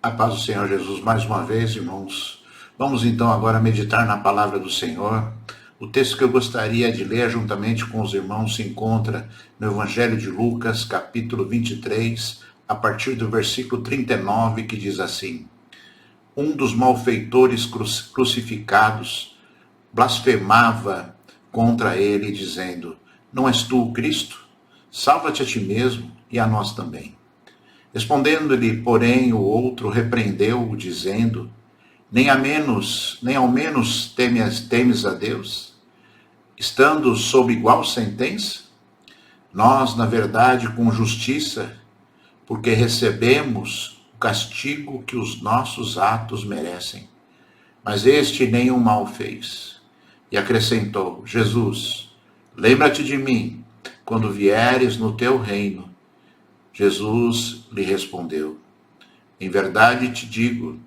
A paz do Senhor Jesus mais uma vez, irmãos. Vamos então agora meditar na palavra do Senhor. O texto que eu gostaria de ler juntamente com os irmãos se encontra no Evangelho de Lucas, capítulo 23, a partir do versículo 39, que diz assim: Um dos malfeitores crucificados blasfemava contra ele, dizendo: Não és tu o Cristo? Salva-te a ti mesmo e a nós também. Respondendo-lhe, porém, o outro repreendeu-o, dizendo: Nem ao menos temes a Deus, estando sob igual sentença? Nós, na verdade, com justiça, porque recebemos o castigo que os nossos atos merecem. Mas este nenhum mal fez. E acrescentou: Jesus, lembra-te de mim, quando vieres no teu reino. Jesus lhe respondeu: Em verdade te digo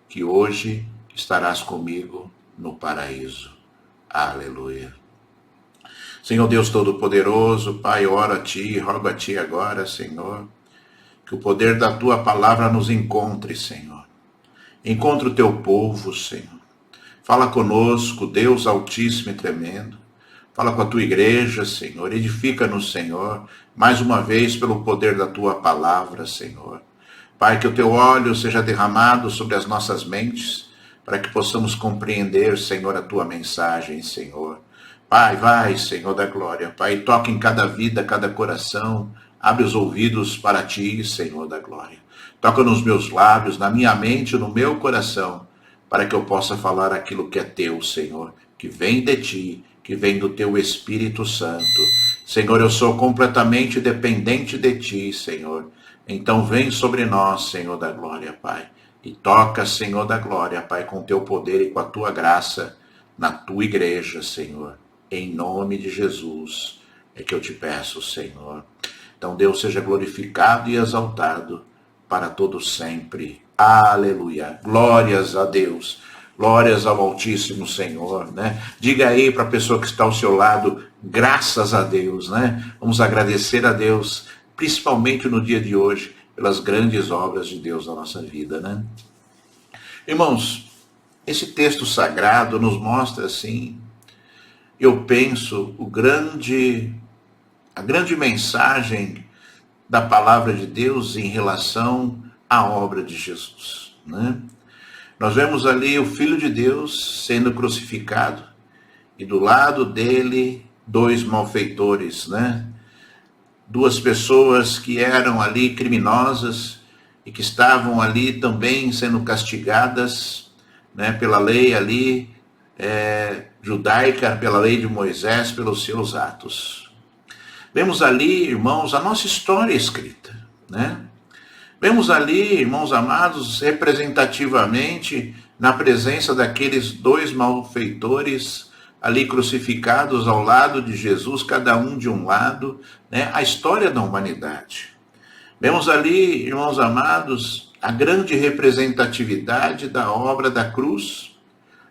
que hoje estarás comigo no paraíso. Aleluia. Senhor Deus Todo-Poderoso, Pai, oro a Ti, rogo a Ti agora, Senhor, que o poder da Tua palavra nos encontre, Senhor. Encontre o Teu povo, Senhor. Fala conosco, Deus Altíssimo e Tremendo. Fala com a Tua igreja, Senhor. Edifica-nos, Senhor, mais uma vez pelo poder da Tua palavra, Senhor. Pai, que o Teu óleo seja derramado sobre as nossas mentes, para que possamos compreender, Senhor, a Tua mensagem, Senhor. Pai, vai, Senhor da glória. Pai, toque em cada vida, cada coração. Abre os ouvidos para Ti, Senhor da glória. Toca nos meus lábios, na minha mente, no meu coração, para que eu possa falar aquilo que é Teu, Senhor, que vem de Ti, que vem do Teu Espírito Santo. Senhor, eu sou completamente dependente de Ti, Senhor. Então vem sobre nós, Senhor da glória, Pai. E toca, Senhor da glória, Pai, com Teu poder e com a Tua graça na Tua igreja, Senhor. Em nome de Jesus é que eu te peço, Senhor. Então Deus seja glorificado e exaltado para todo sempre. Aleluia. Glórias a Deus. Glórias ao Altíssimo Senhor, né? Diga aí para a pessoa que está ao seu lado, graças a Deus, né? Vamos agradecer a Deus, principalmente no dia de hoje, pelas grandes obras de Deus na nossa vida, né? Irmãos, esse texto sagrado nos mostra, assim, eu penso, a grande mensagem da palavra de Deus em relação à obra de Jesus, né? Nós vemos ali o Filho de Deus sendo crucificado e do lado dele dois malfeitores, né? Duas pessoas que eram ali criminosas e que estavam ali também sendo castigadas, né, pela lei ali judaica, pela lei de Moisés, pelos seus atos. Vemos ali, irmãos, a nossa história escrita, né? Vemos ali, irmãos amados, representativamente, na presença daqueles dois malfeitores ali crucificados ao lado de Jesus, cada um de um lado, né, a história da humanidade. Vemos ali, irmãos amados, a grande representatividade da obra da cruz,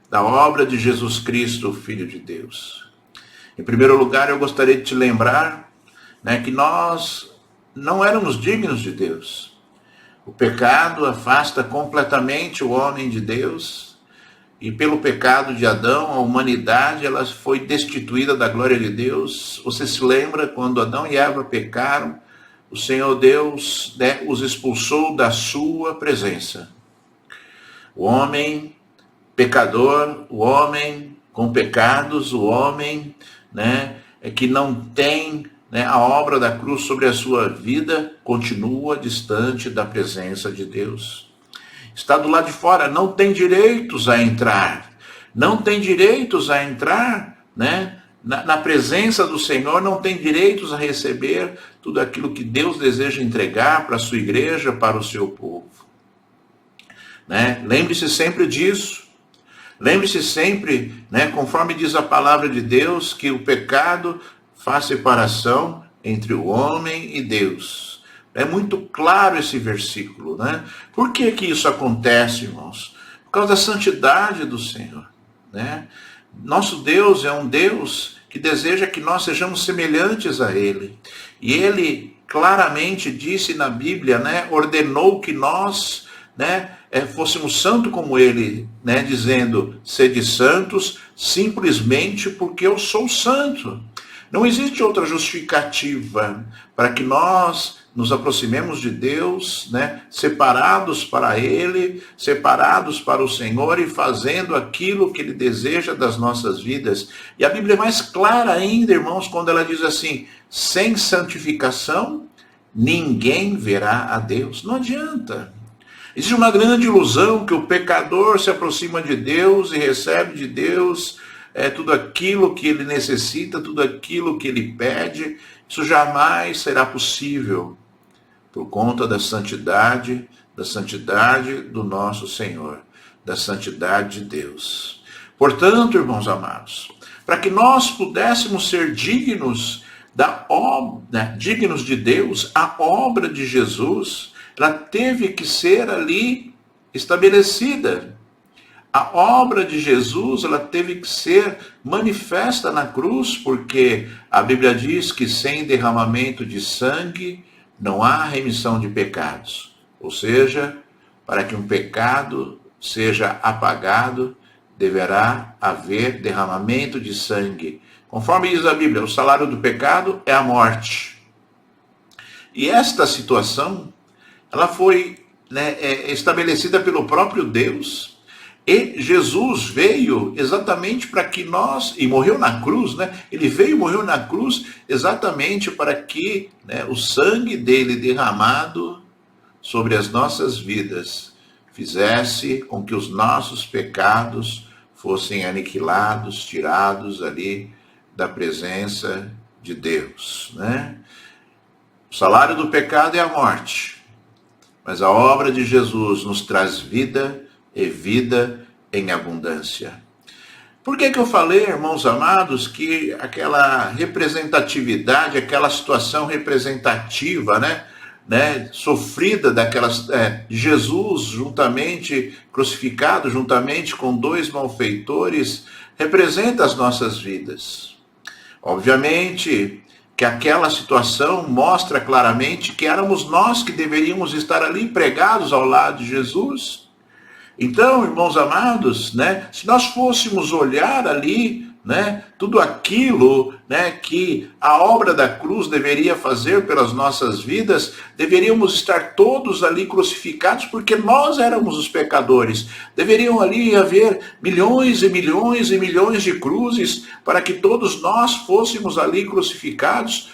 da obra de Jesus Cristo, o Filho de Deus. Em primeiro lugar, eu gostaria de te lembrar, né, que nós não éramos dignos de Deus. O pecado afasta completamente o homem de Deus, e pelo pecado de Adão, a humanidade ela foi destituída da glória de Deus. Você se lembra quando Adão e Eva pecaram, o Senhor Deus, né, os expulsou da sua presença. O homem pecador, o homem com pecados, o homem, né, que não tem, né, a obra da cruz sobre a sua vida, continua distante da presença de Deus. Está do lado de fora, não tem direitos a entrar. Não tem direitos a entrar, né, na presença do Senhor, não tem direitos a receber tudo aquilo que Deus deseja entregar para a sua igreja, para o seu povo. Né? Lembre-se sempre disso. Lembre-se sempre, né, conforme diz a palavra de Deus, que o pecado faz separação entre o homem e Deus. É muito claro esse versículo, né? Por que que isso acontece, irmãos? Por causa da santidade do Senhor, né? Nosso Deus é um Deus que deseja que nós sejamos semelhantes a Ele. E Ele claramente disse na Bíblia, né, ordenou que nós, né, fôssemos santos como ele, né, dizendo, sede santos, simplesmente porque eu sou santo. Não existe outra justificativa para que nós nos aproximemos de Deus, né, separados para Ele, separados para o Senhor e fazendo aquilo que Ele deseja das nossas vidas. E a Bíblia é mais clara ainda, irmãos, quando ela diz assim, sem santificação, ninguém verá a Deus. Não adianta. Existe uma grande ilusão que o pecador se aproxima de Deus e recebe de Deus tudo aquilo que ele necessita, tudo aquilo que ele pede. Isso jamais será possível por conta da santidade do nosso Senhor, da santidade de Deus. Portanto, irmãos amados, para que nós pudéssemos ser dignos da obra, dignos de Deus, a obra de Jesus, ela teve que ser ali estabelecida. A obra de Jesus, ela teve que ser manifesta na cruz, porque a Bíblia diz que sem derramamento de sangue não há remissão de pecados. Ou seja, para que um pecado seja apagado, deverá haver derramamento de sangue. Conforme diz a Bíblia, o salário do pecado é a morte. E esta situação, ela foi estabelecida pelo próprio Deus. E Jesus veio exatamente para que nós, e morreu na cruz, ele veio e morreu na cruz exatamente para que o sangue dele derramado sobre as nossas vidas fizesse com que os nossos pecados fossem aniquilados, tirados ali da presença de Deus. O salário do pecado é a morte, mas a obra de Jesus nos traz vida e vida em abundância. Por que eu falei, irmãos amados, que aquela representatividade, aquela situação representativa, sofrida daquelas Jesus juntamente crucificado, juntamente com dois malfeitores, representa as nossas vidas. Obviamente que aquela situação mostra claramente que éramos nós que deveríamos estar ali pregados ao lado de Jesus. Então, irmãos amados, se nós fôssemos olhar ali, tudo aquilo que a obra da cruz deveria fazer pelas nossas vidas, deveríamos estar todos ali crucificados, porque nós éramos os pecadores. Deveriam ali haver milhões e milhões e milhões de cruzes para que todos nós fôssemos ali crucificados,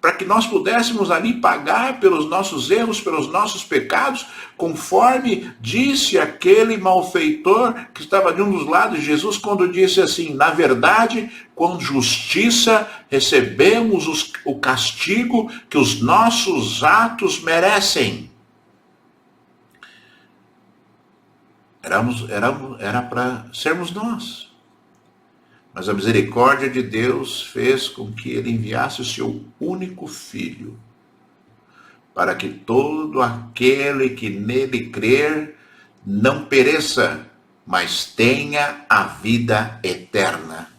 para que nós pudéssemos ali pagar pelos nossos erros, pelos nossos pecados, conforme disse aquele malfeitor que estava de um dos lados de Jesus, quando disse assim, na verdade, com justiça recebemos o castigo que os nossos atos merecem. Era para sermos nós. Mas a misericórdia de Deus fez com que ele enviasse o seu único filho, para que todo aquele que nele crer não pereça, mas tenha a vida eterna.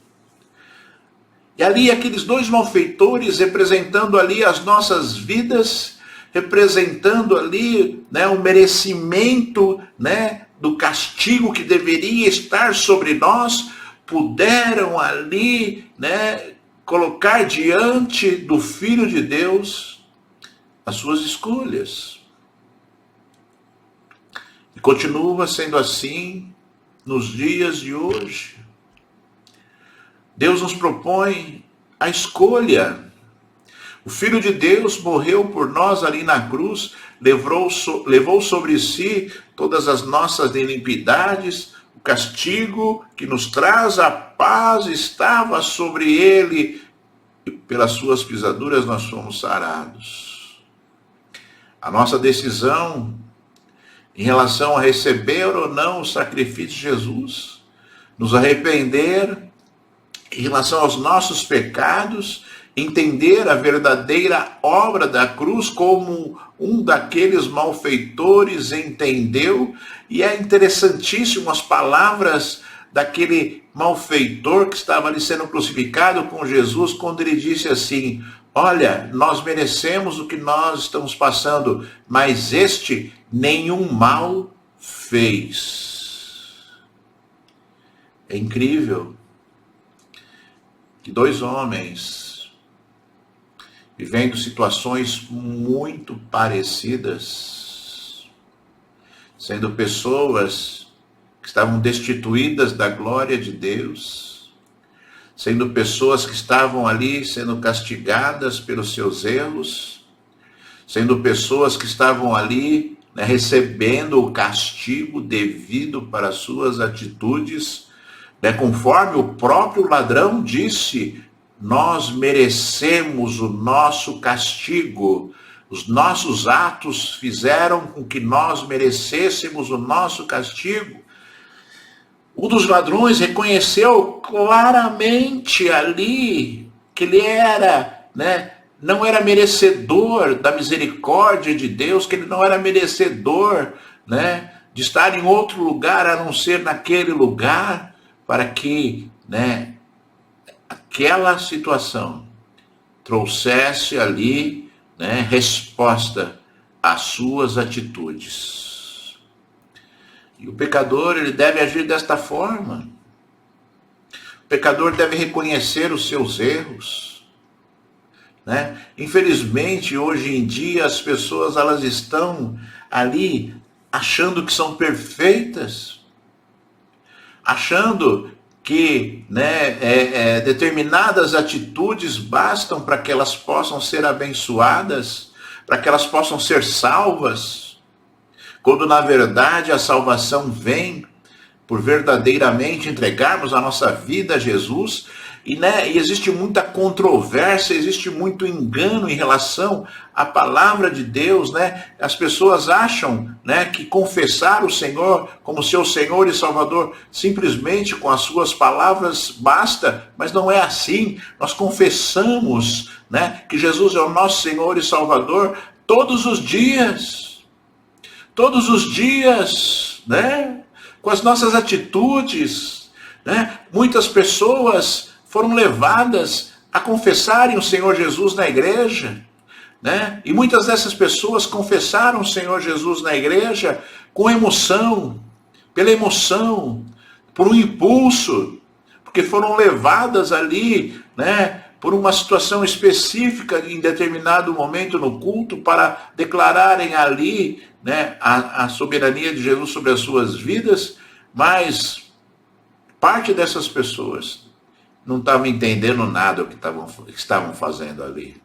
E ali aqueles dois malfeitores representando ali as nossas vidas, representando ali o merecimento do castigo que deveria estar sobre nós, puderam ali, colocar diante do Filho de Deus as suas escolhas. E continua sendo assim nos dias de hoje. Deus nos propõe a escolha. O Filho de Deus morreu por nós ali na cruz, levou sobre si todas as nossas iniquidades. O castigo que nos traz a paz estava sobre ele, e pelas suas pisaduras nós fomos sarados. A nossa decisão em relação a receber ou não o sacrifício de Jesus, nos arrepender em relação aos nossos pecados, entender a verdadeira obra da cruz como um daqueles malfeitores entendeu, e é interessantíssimo as palavras daquele malfeitor que estava ali sendo crucificado com Jesus, quando ele disse assim, olha, nós merecemos o que nós estamos passando, mas este nenhum mal fez. É incrível que dois homens, vivendo situações muito parecidas, sendo pessoas que estavam destituídas da glória de Deus, sendo pessoas que estavam ali sendo castigadas pelos seus erros, sendo pessoas que estavam ali, né, recebendo o castigo devido para as suas atitudes, né, conforme o próprio ladrão disse: nós merecemos o nosso castigo, os nossos atos fizeram com que nós merecêssemos o nosso castigo. Um dos ladrões reconheceu claramente ali que ele era, né, não era merecedor da misericórdia de Deus, que ele não era merecedor, né, de estar em outro lugar a não ser naquele lugar, para que, né, aquela situação trouxesse ali, né, resposta às suas atitudes. E o pecador, ele deve agir desta forma. O pecador deve reconhecer os seus erros, né? Infelizmente, hoje em dia, as pessoas, elas estão ali achando que são perfeitas, achando que, né, determinadas atitudes bastam para que elas possam ser abençoadas, para que elas possam ser salvas, quando na verdade a salvação vem por verdadeiramente entregarmos a nossa vida a Jesus. E, né, e existe muita controvérsia, existe muito engano em relação à palavra de Deus, né? As pessoas acham, né, que confessar o Senhor como seu Senhor e Salvador simplesmente com as suas palavras basta, mas não é assim. Nós confessamos, né, que Jesus é o nosso Senhor e Salvador todos os dias, né? Com as nossas atitudes, né? Muitas pessoas foram levadas a confessarem o Senhor Jesus na igreja, né? E muitas dessas pessoas confessaram o Senhor Jesus na igreja com emoção, pela emoção, por um impulso, porque foram levadas ali, né, por uma situação específica em determinado momento no culto para declararem ali, né, a soberania de Jesus sobre as suas vidas. Mas parte dessas pessoas não estavam entendendo nada do que estavam fazendo ali.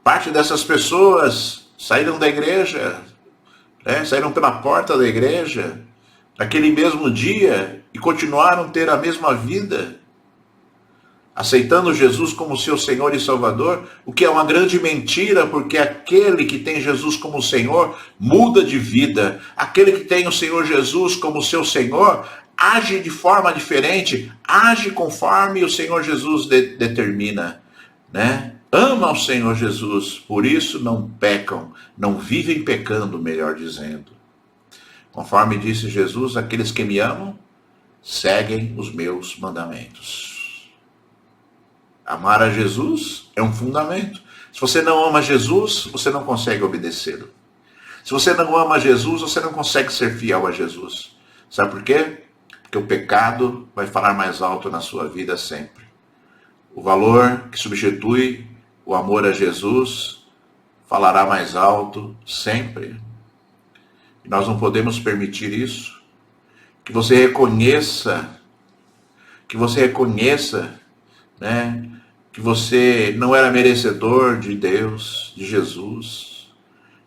Parte dessas pessoas saíram da igreja, né, saíram pela porta da igreja naquele mesmo dia e continuaram a ter a mesma vida, aceitando Jesus como seu Senhor e Salvador, o que é uma grande mentira, porque aquele que tem Jesus como Senhor muda de vida. Aquele que tem o Senhor Jesus como seu Senhor age de forma diferente, age conforme o Senhor Jesus determina, né? Ama o Senhor Jesus, por isso não pecam, não vivem pecando, melhor dizendo. Conforme disse Jesus, aqueles que me amam seguem os meus mandamentos. Amar a Jesus é um fundamento. Se você não ama Jesus, você não consegue obedecê-lo. Se você não ama Jesus, você não consegue ser fiel a Jesus. Sabe por quê? Porque o pecado vai falar mais alto na sua vida sempre. O valor que substitui o amor a Jesus falará mais alto sempre. E nós não podemos permitir isso. Que você reconheça, né, que você não era merecedor de Deus, de Jesus.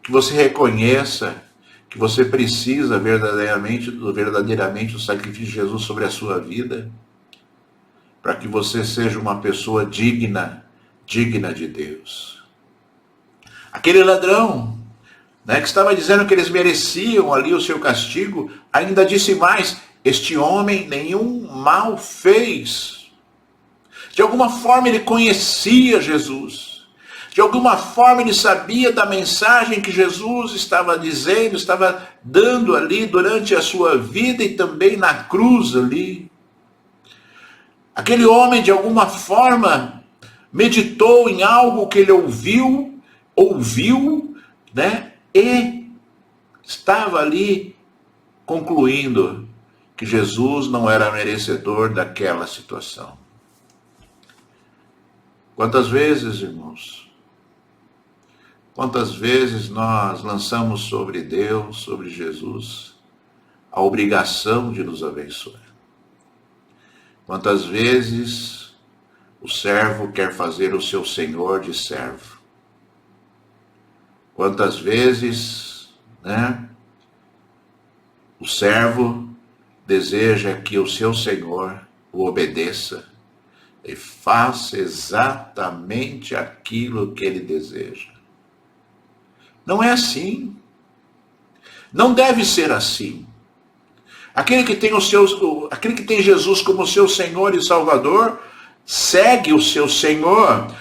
Que você reconheça que você precisa verdadeiramente do sacrifício de Jesus sobre a sua vida, para que você seja uma pessoa digna de Deus. Aquele ladrão, né, que estava dizendo que eles mereciam ali o seu castigo, ainda disse mais: este homem nenhum mal fez. De alguma forma ele conhecia Jesus. De alguma forma ele sabia da mensagem que Jesus estava dizendo, estava dando ali durante a sua vida e também na cruz ali. Aquele homem de alguma forma meditou em algo que ele ouviu, né? E estava ali concluindo que Jesus não era merecedor daquela situação. Quantas vezes, irmãos, quantas vezes nós lançamos sobre Deus, sobre Jesus, a obrigação de nos abençoar? Quantas vezes o servo quer fazer o seu senhor de servo? Quantas vezes, o servo deseja que o seu senhor o obedeça e faça exatamente aquilo que ele deseja? Não é assim. Não deve ser assim. Aquele que tem Jesus como seu Senhor e Salvador, segue o seu Senhor.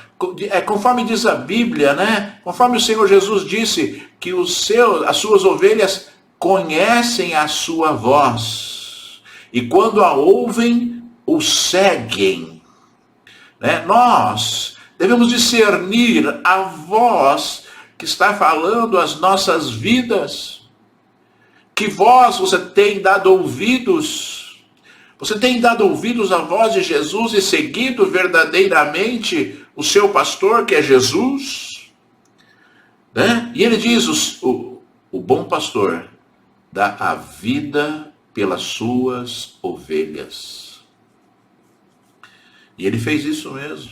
Conforme diz a Bíblia, Conforme o Senhor Jesus disse que as suas ovelhas conhecem a sua voz. E quando a ouvem, o seguem. Nós devemos discernir a voz que está falando às nossas vidas. Que voz você tem dado ouvidos? Você tem dado ouvidos à voz de Jesus e seguido verdadeiramente o seu pastor, que é Jesus? E ele diz, o bom pastor dá a vida pelas suas ovelhas. E ele fez isso mesmo.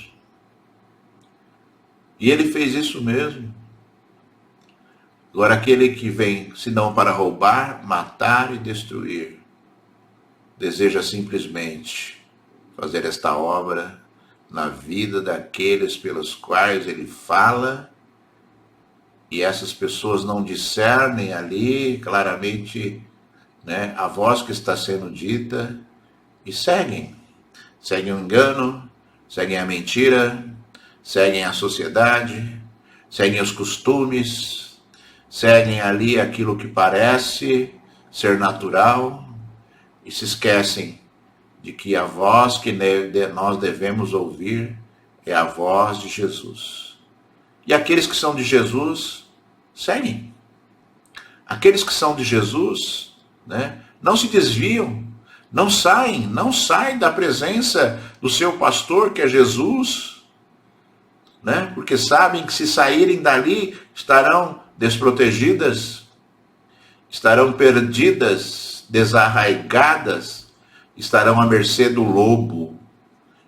Agora, aquele que vem, senão para roubar, matar e destruir, deseja simplesmente fazer esta obra na vida daqueles pelos quais ele fala, e essas pessoas não discernem ali claramente a voz que está sendo dita e seguem o engano, seguem a mentira, seguem a sociedade, seguem os costumes, seguem ali aquilo que parece ser natural e se esquecem de que a voz que nós devemos ouvir é a voz de Jesus. E aqueles que são de Jesus, seguem. Aqueles que são de Jesus, não se desviam, não saem da presença do seu pastor, que é Jesus, porque sabem que se saírem dali estarão desprotegidas, estarão perdidas, desarraigadas, estarão à mercê do lobo,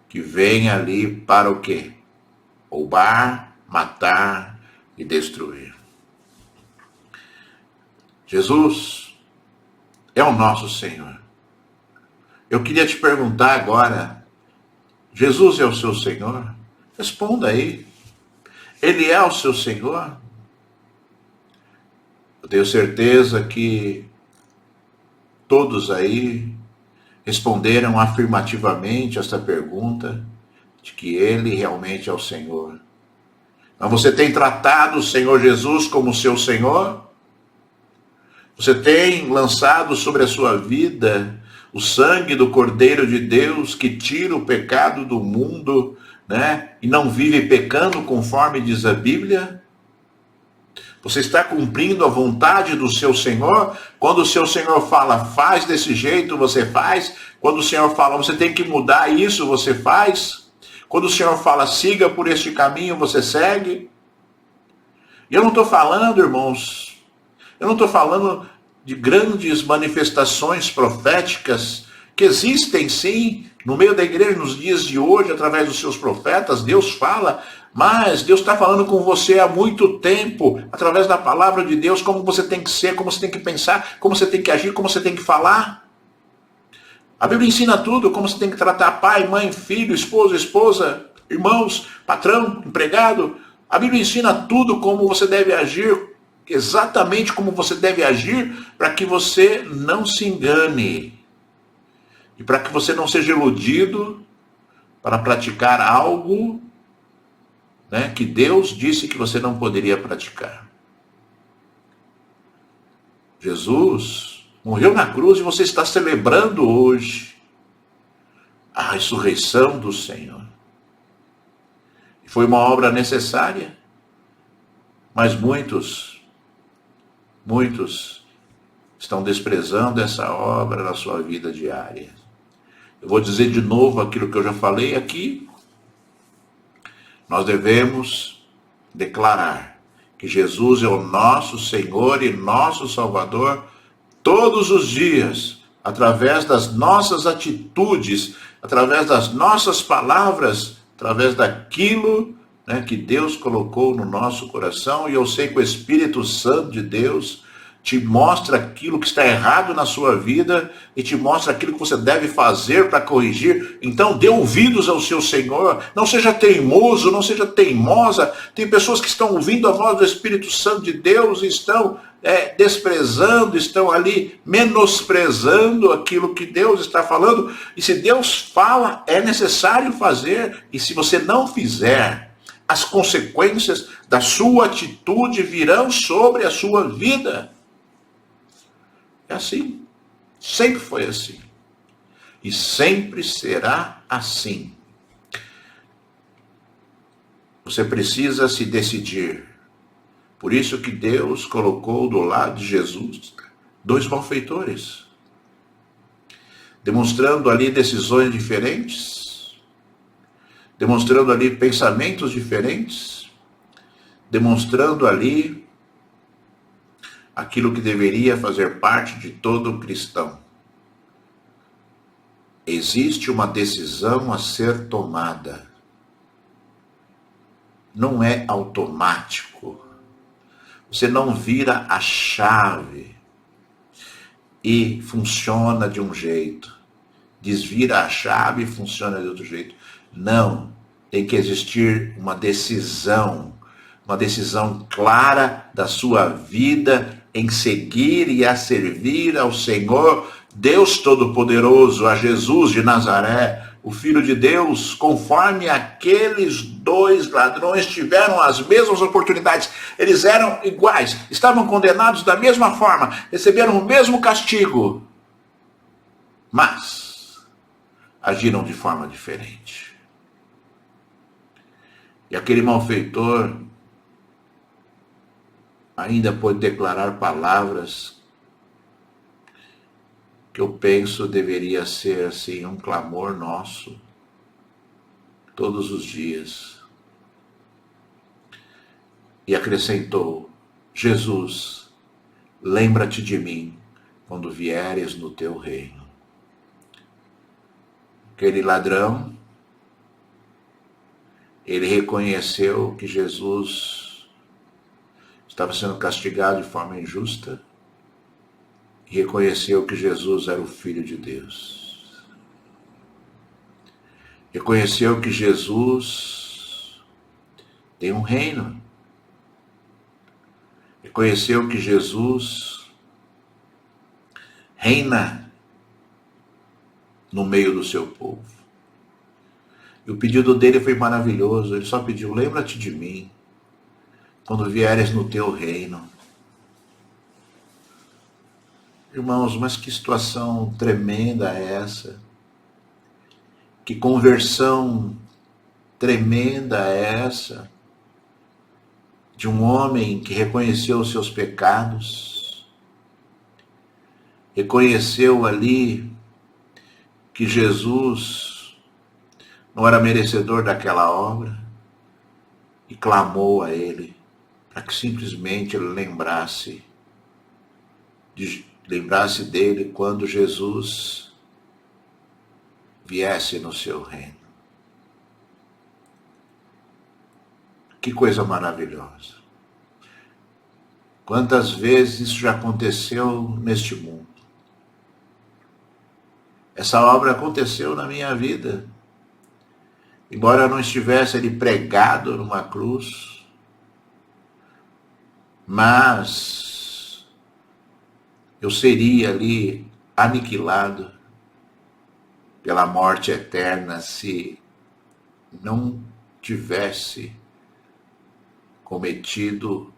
que vem ali para o quê? Roubar, matar e destruir. Jesus é o nosso Senhor. Eu queria te perguntar agora, Jesus é o seu Senhor? Responda aí. Ele é o seu Senhor? Eu tenho certeza que todos aí responderam afirmativamente esta pergunta, de que ele realmente é o Senhor. Mas você tem tratado o Senhor Jesus como seu Senhor? Você tem lançado sobre a sua vida o sangue do Cordeiro de Deus, que tira o pecado do mundo, e não vive pecando conforme diz a Bíblia? Você está cumprindo a vontade do seu Senhor? Quando o seu Senhor fala, faz desse jeito, você faz. Quando o Senhor fala, você tem que mudar isso, você faz. Quando o Senhor fala, siga por este caminho, você segue. E eu não estou falando, irmãos, de grandes manifestações proféticas que existem sim no meio da igreja nos dias de hoje, através dos seus profetas. Deus fala, mas Deus está falando com você há muito tempo, através da palavra de Deus, como você tem que ser, como você tem que pensar, como você tem que agir, como você tem que falar. A Bíblia ensina tudo, como você tem que tratar pai, mãe, filho, esposo, esposa, irmãos, patrão, empregado. A Bíblia ensina tudo, como você deve agir, exatamente como você deve agir, para que você não se engane. E para que você não seja iludido para praticar algo que Deus disse que você não poderia praticar. Jesus morreu na cruz e você está celebrando hoje a ressurreição do Senhor. Foi uma obra necessária, mas muitos Muitos estão desprezando essa obra na sua vida diária. Eu vou dizer de novo aquilo que eu já falei aqui. Nós devemos declarar que Jesus é o nosso Senhor e nosso Salvador todos os dias, através das nossas atitudes, através das nossas palavras, através daquilo, né, que Deus colocou no nosso coração. E eu sei que o Espírito Santo de Deus te mostra aquilo que está errado na sua vida e te mostra aquilo que você deve fazer para corrigir. Então dê ouvidos ao seu Senhor, não seja teimoso, não seja teimosa. Tem pessoas que estão ouvindo a voz do Espírito Santo de Deus e estão desprezando, estão ali menosprezando aquilo que Deus está falando. E se Deus fala, é necessário fazer, e se você não fizer, as consequências da sua atitude virão sobre a sua vida. É assim, sempre foi assim, e sempre será assim. Você precisa se decidir. Por isso que Deus colocou do lado de Jesus 2 malfeitores, demonstrando ali decisões diferentes, demonstrando ali pensamentos diferentes, demonstrando ali aquilo que deveria fazer parte de todo cristão. Existe uma decisão a ser tomada. Não é automático. Você não vira a chave e funciona de um jeito. Desvira a chave e funciona de outro jeito. Não. Tem que existir uma decisão clara da sua vida em seguir e a servir ao Senhor, Deus Todo-Poderoso, a Jesus de Nazaré, o Filho de Deus, conforme aqueles 2 ladrões tiveram as mesmas oportunidades. Eles eram iguais, estavam condenados da mesma forma, receberam o mesmo castigo, mas agiram de forma diferente. E aquele malfeitor ainda pode declarar palavras que eu penso deveria ser assim um clamor nosso todos os dias. E acrescentou: Jesus, lembra-te de mim quando vieres no teu reino. Aquele ladrão, ele reconheceu que Jesus estava sendo castigado de forma injusta e reconheceu que Jesus era o Filho de Deus. Reconheceu que Jesus tem um reino. Reconheceu que Jesus reina no meio do seu povo. E o pedido dele foi maravilhoso. Ele só pediu: lembra-te de mim quando vieres no teu reino. Irmãos, mas que situação tremenda é essa? Que conversão tremenda é essa? De um homem que reconheceu os seus pecados, reconheceu ali que Jesus não era merecedor daquela obra e clamou a ele para que simplesmente ele lembrasse dele quando Jesus viesse no seu reino. Que coisa maravilhosa. Quantas vezes isso já aconteceu neste mundo? Essa obra aconteceu na minha vida. Embora eu não estivesse ali pregado numa cruz, mas eu seria ali aniquilado pela morte eterna se não tivesse cometido,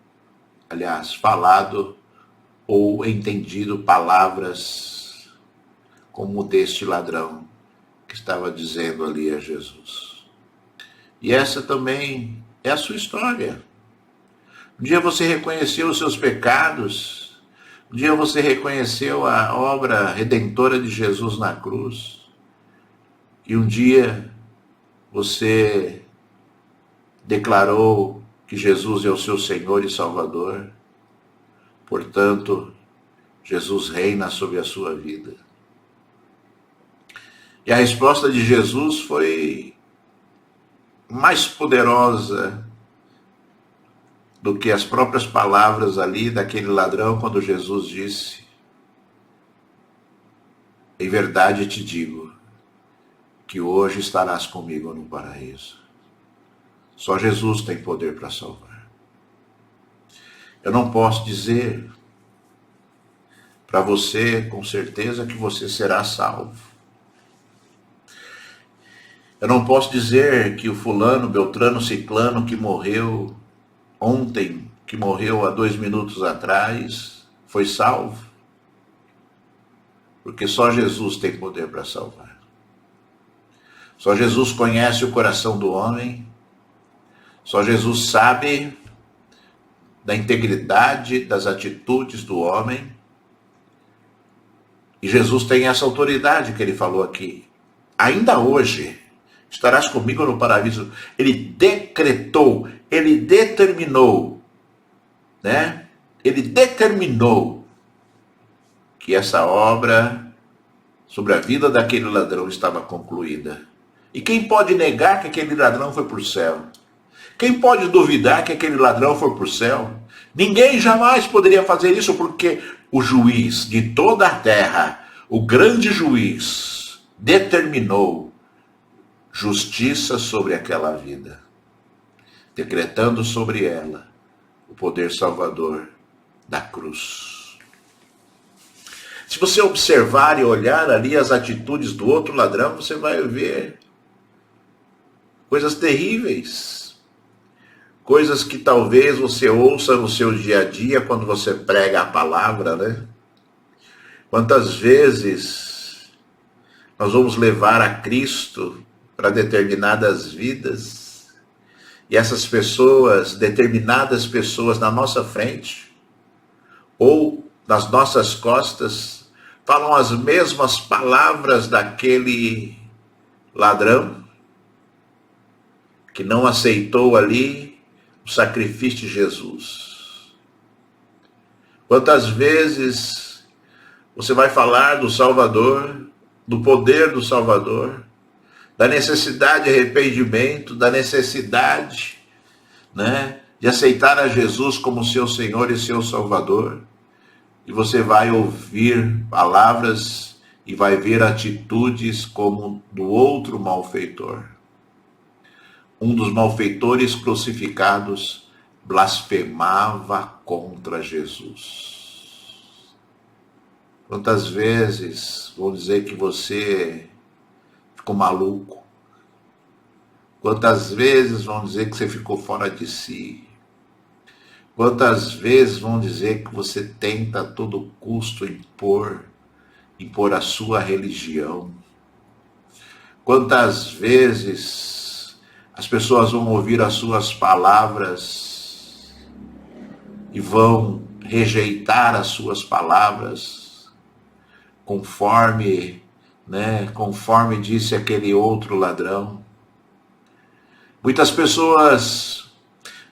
aliás, falado ou entendido palavras como deste ladrão que estava dizendo ali a Jesus. E essa também é a sua história. Um dia você reconheceu os seus pecados Um dia você reconheceu a obra redentora de Jesus na cruz. E um dia você declarou que Jesus é o seu Senhor e Salvador. Portanto, Jesus reina sobre a sua vida. E a resposta de Jesus foi mais poderosa do que as próprias palavras ali daquele ladrão, quando Jesus disse: em verdade te digo, que hoje estarás comigo no paraíso. Só Jesus tem poder para salvar. Eu não posso dizer para você com certeza que você será salvo. Eu não posso dizer que o fulano, beltrano, ciclano que morreu ontem, que morreu há 2 minutos atrás, foi salvo. Porque só Jesus tem poder para salvar. Só Jesus conhece o coração do homem. Só Jesus sabe da integridade das atitudes do homem. E Jesus tem essa autoridade que ele falou aqui. Ainda hoje, estarás comigo no paraíso. Ele decretou, ele determinou, né? Ele determinou que essa obra sobre a vida daquele ladrão estava concluída. E quem pode negar que aquele ladrão foi para o céu? Quem pode duvidar que aquele ladrão foi para o céu? Ninguém jamais poderia fazer isso, porque o juiz de toda a terra, o grande juiz, determinou justiça sobre aquela vida, decretando sobre ela o poder salvador da cruz. Se você observar e olhar ali as atitudes do outro ladrão, você vai ver coisas terríveis, coisas que talvez você ouça no seu dia a dia quando você prega a palavra, né? Quantas vezes nós vamos levar a Cristo para determinadas vidas e essas pessoas, determinadas pessoas na nossa frente ou nas nossas costas, falam as mesmas palavras daquele ladrão que não aceitou ali o sacrifício de Jesus. Quantas vezes você vai falar do Salvador, do poder do Salvador, da necessidade de arrependimento, da necessidade, né, de aceitar a Jesus como seu Senhor e seu Salvador, e você vai ouvir palavras e vai ver atitudes como do outro malfeitor. Um dos malfeitores crucificados blasfemava contra Jesus. Quantas vezes vão dizer que você ficou maluco? Quantas vezes vão dizer que você ficou fora de si? Quantas vezes vão dizer que você tenta a todo custo impor a sua religião? Quantas vezes as pessoas vão ouvir as suas palavras e vão rejeitar as suas palavras, conforme disse aquele outro ladrão. Muitas pessoas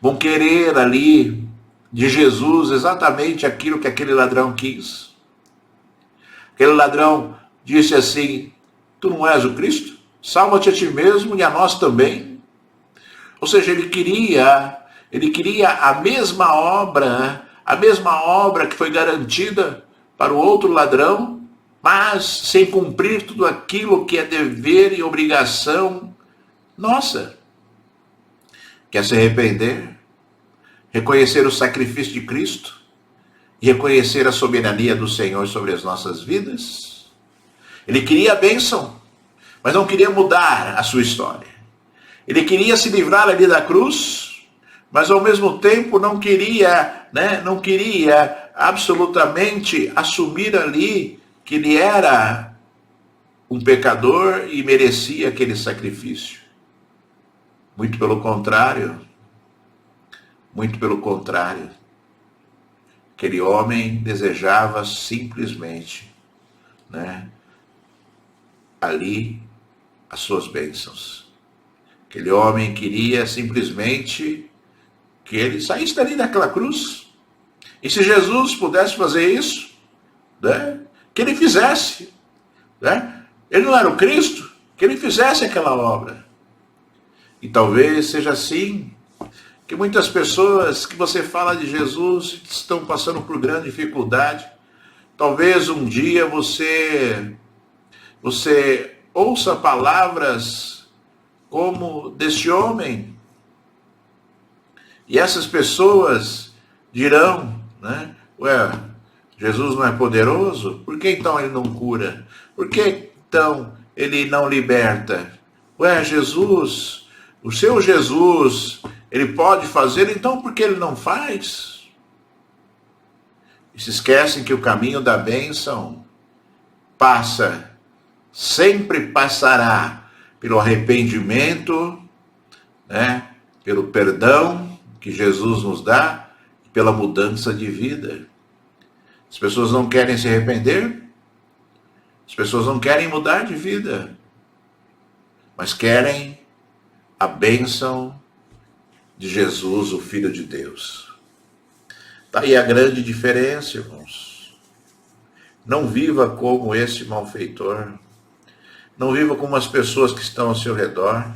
vão querer ali de Jesus exatamente aquilo que aquele ladrão quis. Aquele ladrão disse assim: tu não és o Cristo? Salva-te a ti mesmo e a nós também. Ou seja, ele queria a mesma obra que foi garantida para o outro ladrão, mas sem cumprir tudo aquilo que é dever e obrigação nossa. Quer se arrepender, reconhecer o sacrifício de Cristo e reconhecer a soberania do Senhor sobre as nossas vidas? Ele queria a bênção, mas não queria mudar a sua história. Ele queria se livrar ali da cruz, mas ao mesmo tempo não queria absolutamente assumir ali que ele era um pecador e merecia aquele sacrifício. Muito pelo contrário. Aquele homem desejava simplesmente, né, ali as suas bênçãos. Aquele homem queria simplesmente que ele saísse dali daquela cruz. E se Jesus pudesse fazer isso, né, que ele fizesse. Né? Ele não era o Cristo, que ele fizesse aquela obra. E talvez seja assim que muitas pessoas que você fala de Jesus estão passando por grande dificuldade. Talvez um dia você ouça palavras como deste homem, e essas pessoas dirão, né? Ué, Jesus não é poderoso? Por que então ele não cura? Por que então ele não liberta? Ué, Jesus, o seu Jesus, ele pode fazer, então por que ele não faz? E se esquecem que o caminho da bênção sempre passará pelo arrependimento, né? Pelo perdão que Jesus nos dá, e pela mudança de vida. As pessoas não querem se arrepender, as pessoas não querem mudar de vida, mas querem a bênção de Jesus, o Filho de Deus. Está aí a grande diferença, irmãos. Não viva como esse malfeitor. Não viva como as pessoas que estão ao seu redor.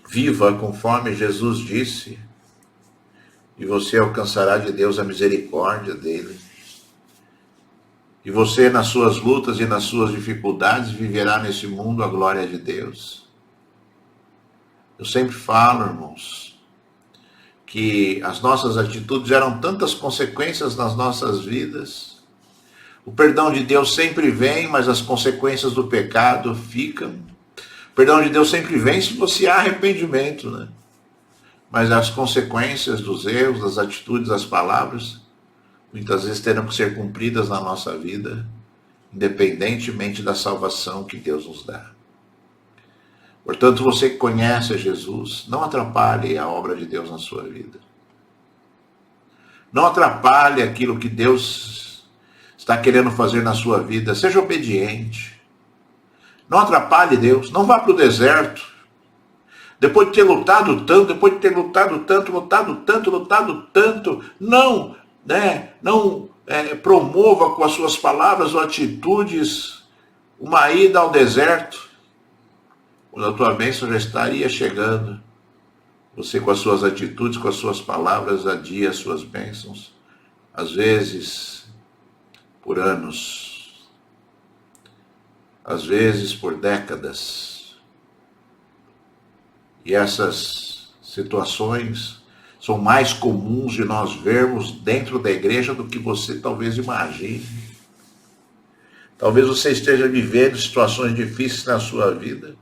Viva conforme Jesus disse, e você alcançará de Deus a misericórdia dele. E você, nas suas lutas e nas suas dificuldades, viverá nesse mundo a glória de Deus. Eu sempre falo, irmãos, que as nossas atitudes geram tantas consequências nas nossas vidas. O perdão de Deus sempre vem, mas as consequências do pecado ficam. O perdão de Deus sempre vem se você há arrependimento, né? Mas as consequências dos erros, das atitudes, das palavras, muitas vezes terão que ser cumpridas na nossa vida, independentemente da salvação que Deus nos dá. Portanto, você que conhece a Jesus, não atrapalhe a obra de Deus na sua vida. Não atrapalhe aquilo que Deus está querendo fazer na sua vida. Seja obediente. Não atrapalhe Deus. Não vá para o deserto. Depois de ter lutado tanto, lutado tanto, não, né? Não promova com as suas palavras ou atitudes uma ida ao deserto, quando a tua bênção já estaria chegando. Você, com as suas atitudes, com as suas palavras, adia as suas bênçãos, às vezes por anos, às vezes por décadas. E essas situações são mais comuns de nós vermos dentro da igreja do que você talvez imagine. Talvez você esteja vivendo situações difíceis na sua vida,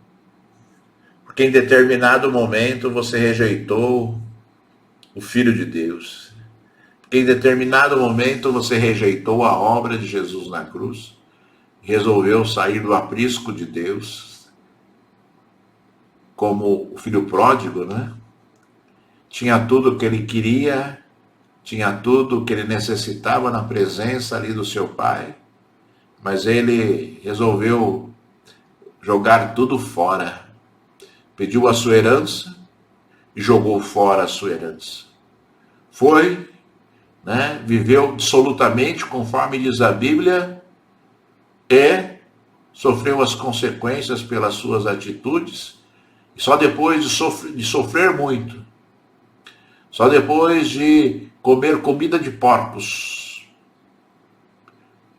porque em determinado momento você rejeitou o Filho de Deus. Porque em determinado momento você rejeitou a obra de Jesus na cruz, resolveu sair do aprisco de Deus, como o filho pródigo, né? Tinha tudo o que ele queria, tinha tudo o que ele necessitava na presença ali do seu pai, mas ele resolveu jogar tudo fora. Pediu a sua herança e jogou fora a sua herança. Foi, né? Viveu absolutamente conforme diz a Bíblia e sofreu as consequências pelas suas atitudes. E só depois de sofrer muito, só depois de comer comida de porcos,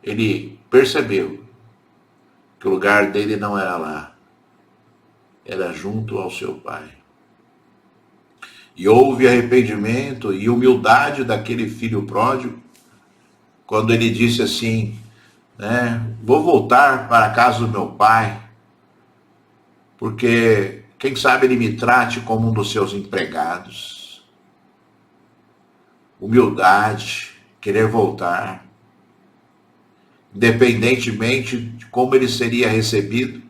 ele percebeu que o lugar dele não era lá, era junto ao seu pai. E houve arrependimento e humildade daquele filho pródigo, quando ele disse assim, né, vou voltar para a casa do meu pai, porque quem sabe ele me trate como um dos seus empregados. Humildade, querer voltar, independentemente de como ele seria recebido,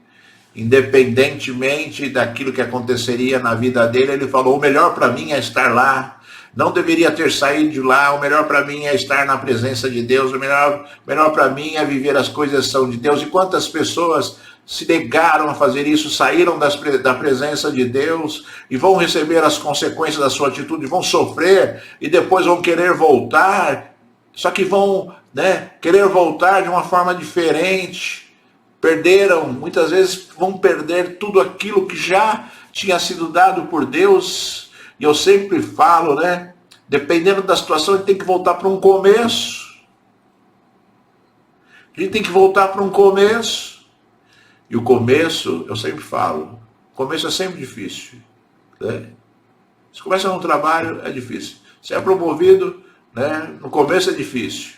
independentemente daquilo que aconteceria na vida dele, ele falou, o melhor para mim é estar lá, não deveria ter saído de lá. O melhor para mim é estar na presença de Deus, o melhor para mim é viver as coisas que são de Deus. E quantas pessoas se negaram a fazer isso, saíram da presença de Deus e vão receber as consequências da sua atitude, vão sofrer e depois vão querer voltar, só que vão, querer voltar de uma forma diferente. Perderam, muitas vezes vão perder tudo aquilo que já tinha sido dado por Deus. E eu sempre falo, dependendo da situação, a gente tem que voltar para um começo. A gente tem que voltar para um começo. E o começo, eu sempre falo, o começo é sempre difícil. Se começa num trabalho, é difícil. Se é promovido, no começo é difícil.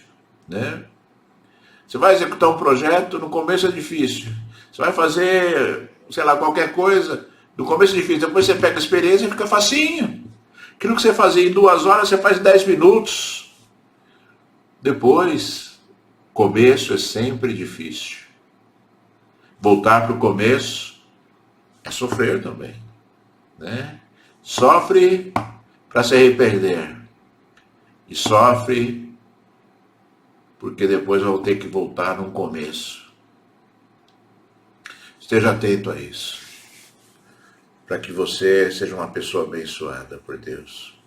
Você vai executar um projeto, no começo é difícil. Você vai fazer, qualquer coisa, no começo é difícil. Depois você pega a experiência e fica facinho. Aquilo que você fazia em 2 horas, você faz em 10 minutos. Depois, começo é sempre difícil. Voltar para o começo é sofrer também. Sofre para se arrepender. E sofre porque depois vão ter que voltar no começo. Esteja atento a isso, para que você seja uma pessoa abençoada por Deus.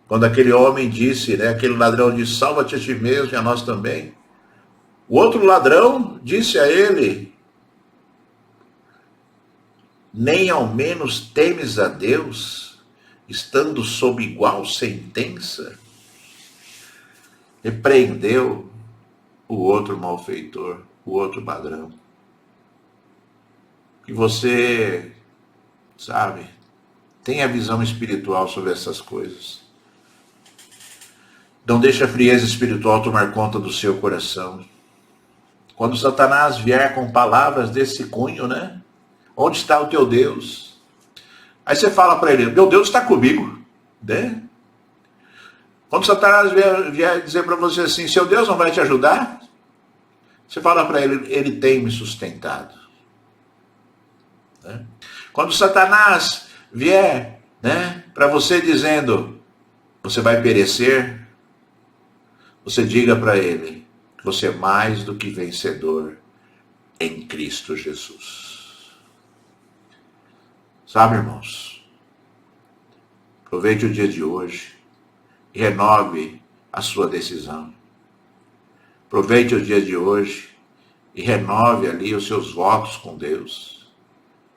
Quando aquele homem disse, aquele ladrão disse, salva-te a ti mesmo e a nós também. O outro ladrão disse a ele, nem ao menos temes a Deus, estando sob igual sentença? Repreendeu o outro malfeitor, o outro ladrão. Que você, tenha visão espiritual sobre essas coisas. Não deixe a frieza espiritual tomar conta do seu coração. Quando Satanás vier com palavras desse cunho, onde está o teu Deus? Aí você fala para ele, meu Deus está comigo. Quando Satanás vier dizer para você assim, seu Deus não vai te ajudar? Você fala para ele, ele tem me sustentado. Quando Satanás vier, para você dizendo, você vai perecer, você diga para ele, que você é mais do que vencedor em Cristo Jesus. Sabe, irmãos, aproveite o dia de hoje e renove a sua decisão. Aproveite o dia de hoje e renove ali os seus votos com Deus.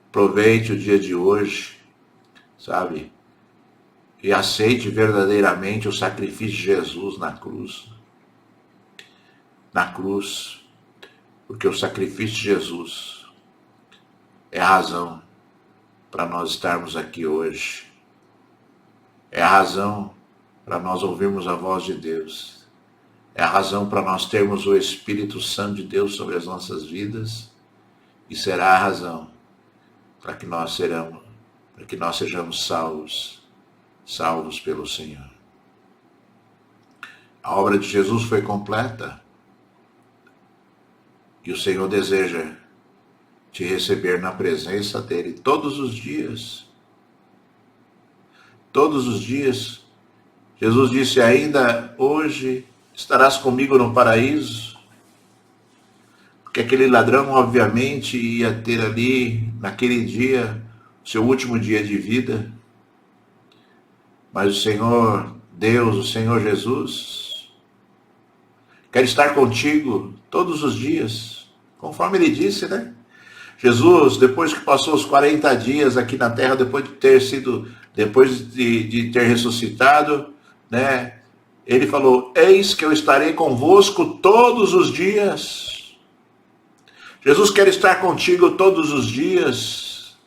Aproveite o dia de hoje, e aceite verdadeiramente o sacrifício de Jesus na cruz. Na cruz, porque o sacrifício de Jesus é a razão para nós estarmos aqui hoje. É a razão para nós ouvirmos a voz de Deus. É a razão para nós termos o Espírito Santo de Deus sobre as nossas vidas. E será a razão para que nós sejamos salvos pelo Senhor. A obra de Jesus foi completa. E o Senhor deseja te receber na presença dele todos os dias. Todos os dias. Jesus disse ainda, hoje estarás comigo no paraíso. Porque aquele ladrão, obviamente, ia ter ali, naquele dia, seu último dia de vida. Mas o Senhor Deus, o Senhor Jesus, quer estar contigo todos os dias, conforme ele disse, Jesus, depois que passou os 40 dias aqui na terra, depois de ter ressuscitado, ele falou, eis que eu estarei convosco todos os dias. Jesus quer estar contigo todos os dias.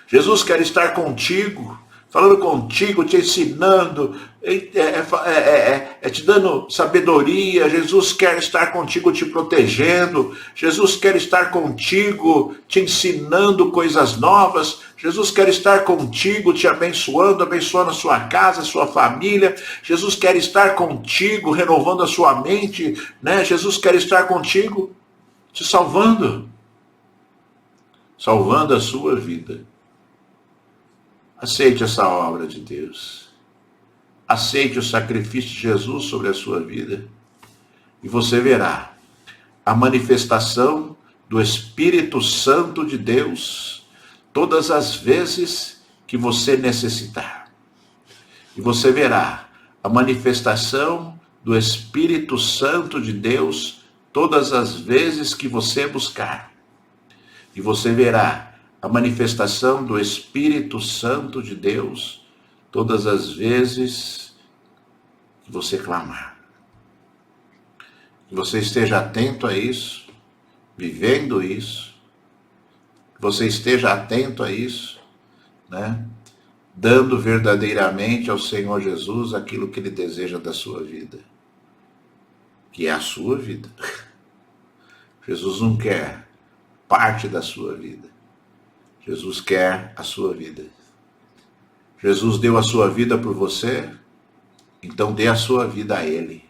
Jesus quer estar contigo, falando contigo, te ensinando, te dando sabedoria. Jesus quer estar contigo te protegendo. Jesus quer estar contigo te ensinando coisas novas. Jesus quer estar contigo te abençoando a sua casa, a sua família. Jesus quer estar contigo renovando a sua mente. Jesus quer estar contigo te salvando a sua vida. Aceite essa obra de Deus. aceite o sacrifício de Jesus sobre a sua vida e você verá a manifestação do Espírito Santo de Deus todas as vezes que você necessitar. E você verá a manifestação do Espírito Santo de Deus todas as vezes que você buscar. E você verá a manifestação do Espírito Santo de Deus todas as vezes que você clamar. Que você esteja atento a isso, vivendo isso. Que você esteja atento a isso, né? Dando verdadeiramente ao Senhor Jesus aquilo que Ele deseja da sua vida, que é a sua vida. Jesus não quer parte da sua vida. Jesus quer a sua vida. Jesus deu a sua vida por você, então dê a sua vida a Ele.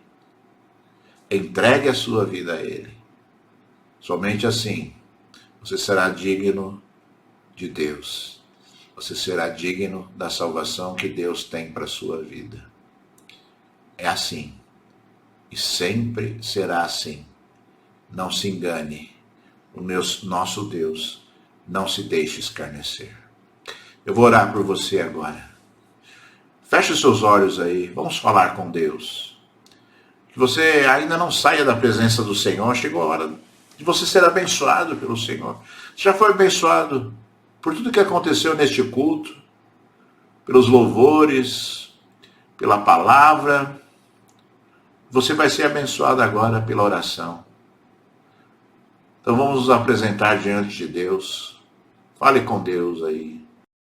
Entregue a sua vida a Ele. Somente assim você será digno de Deus. Você será digno da salvação que Deus tem para a sua vida. É assim. E sempre será assim. Não se engane. O nosso Deus não se deixe escarnecer. Eu vou orar por você agora. Feche seus olhos aí. Vamos falar com Deus. Que você ainda não saia da presença do Senhor. Chegou a hora de você ser abençoado pelo Senhor. Você já foi abençoado por tudo que aconteceu neste culto, pelos louvores, pela palavra. Você vai ser abençoado agora pela oração. Então vamos nos apresentar diante de Deus. Fale com Deus aí.